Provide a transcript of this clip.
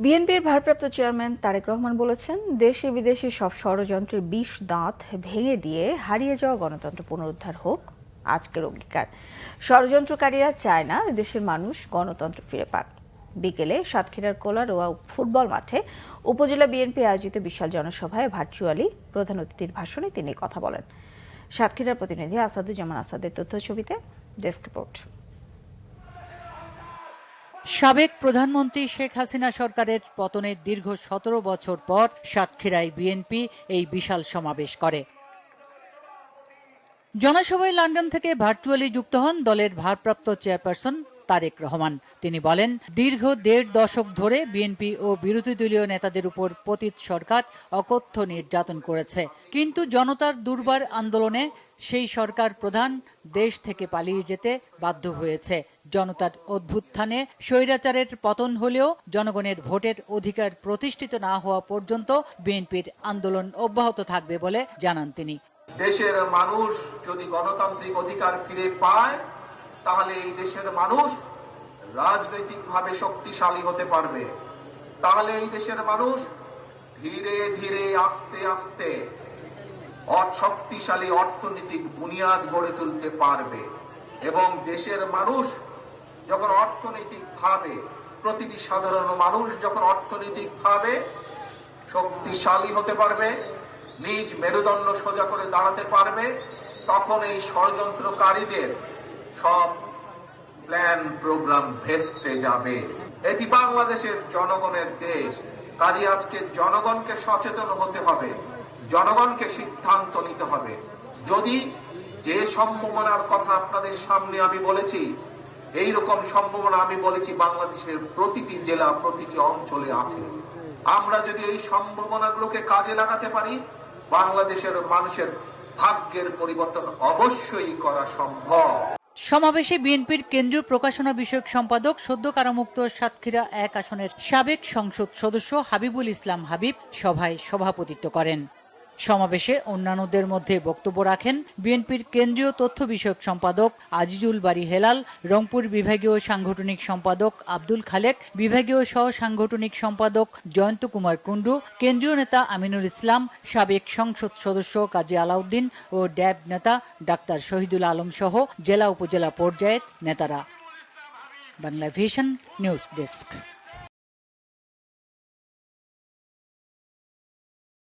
বিএনপির ভারপ্রাপ্ত চেয়ারম্যান তারেক রহমান বলেছেন, দেশে বিদেশে সব ষড়যন্ত্রের ২০ দাঁত ভেঙে দিয়ে হারিয়ে যাওয়া গণতন্ত্র পুনরুদ্ধার হোক আজকের অঙ্গীকার। ষড়যন্ত্রকারীরা চায় না দেশের মানুষ গণতন্ত্র ফিরে পাক। বিকেলে সাতক্ষীরার কোলারোয়া ফুটবল মাঠে উপজেলা বিএনপি আয়োজিত বিশাল জনসভায় ভার্চুয়ালি প্রধান অতিথির ভাষণে তিনি কথা বলেন। সাতক্ষীরার প্রতিনিধি আসাদুজ্জামান আসাদের তথ্য ছবিতে ডেস্ক রিপোর্ট। সাবেক প্রধানমন্ত্রী শেখ হাসিনা সরকারের পতনের দীর্ঘ ১৭ বছর পর সাতক্ষীরায় বিএনপি এই বিশাল সমাবেশ করে। জনসভায় লন্ডন থেকে ভার্চুয়ালি যুক্ত হন দলের ভারপ্রাপ্ত চেয়ারপারসন তারেক রহমান। তিনি বলেন, দীর্ঘ ১.৫ দশক ধরে বিএনপি ও বিরোধী দলীয় নেতাদের উপর পতিত সরকার অকথ্য নির্যাতন করেছে, কিন্তু জনতার দুর্বার আন্দোলনে সেই সরকার প্রধান দেশ থেকে পালিয়ে যেতে বাধ্য হয়েছে। জনতার অভ্যুত্থানে স্বৈরাচারের পতন হলেও জনগণের ভোটের অধিকার প্রতিষ্ঠিত না হওয়া পর্যন্ত বিএনপির আন্দোলন অব্যাহত থাকবে বলে জানান তিনি। দেশের মানুষ যদি গণতান্ত্রিক অধিকার ফিরে পায়, তাহলে এই দেশের মানুষ রাজনৈতিকভাবে শক্তিশালী হতে পারবে। তাহলে এই দেশের মানুষ ধীরে ধীরে আস্তে আস্তে শক্তিশালী অর্থনৈতিক বুনিয়াদ গড়ে তুলতে পারবে। এবং দেশের মানুষ যখন অর্থনৈতিকভাবে, প্রতিটি সাধারণ মানুষ যখন অর্থনৈতিকভাবে শক্তিশালী হতে পারবে, নিজ মেরুদণ্ড সোজা করে দাঁড়াতে পারবে, তখন এই ষড়যন্ত্রকারীদের সব প্ল্যান প্রোগ্রাম ভেস্তে যাবে। এটি বাংলাদেশের জনগণের দেশ। কাজে আজকে জনগণকে সচেতন হতে হবে, জনগণকে সিদ্ধান্ত নিতে হবে। যদি যে সম্ভাবনার কথা আপনাদের সামনে আমি বলেছি, এই রকম সম্ভাবনা আমি বলেছি বাংলাদেশের প্রতিটি জেলা, প্রতিটি অঞ্চলে আছে। আমরা যদি এই সম্ভাবনাগুলোকে কাজে লাগাতে পারি, বাংলাদেশের মানুষের ভাগ্যের পরিবর্তন অবশ্যই করা সম্ভব। সমাবেশে বিএনপির কেন্দ্রীয় প্রকাশনা বিষয়ক সম্পাদক, সদ্য কারামুক্ত সাতক্ষীরা ১ আসনের সাবেক সংসদ সদস্য হাবিবুল ইসলাম হাবিব সভায় সভাপতিত্ব করেন। সমাবেশে অন্যান্যদের মধ্যে বক্তব্য রাখেন বিএনপির কেন্দ্রীয় তথ্য বিষয়ক সম্পাদক আজিজুল বারী হেলাল, রংপুর বিভাগীয় সাংগঠনিক সম্পাদক আব্দুল খালেক, বিভাগীয় সহ সাংগঠনিক সম্পাদক জয়ন্ত কুমার কুণ্ডু, কেন্দ্রীয় নেতা আমিনুল ইসলাম, সাবেক সংসদ সদস্য কাজী আলাউদ্দিন ও ড্যাব নেতা ডাক্তার শহীদুল আলম সহ জেলা উপজেলা পর্যায়ের নেতারা। Bangla vision news desk.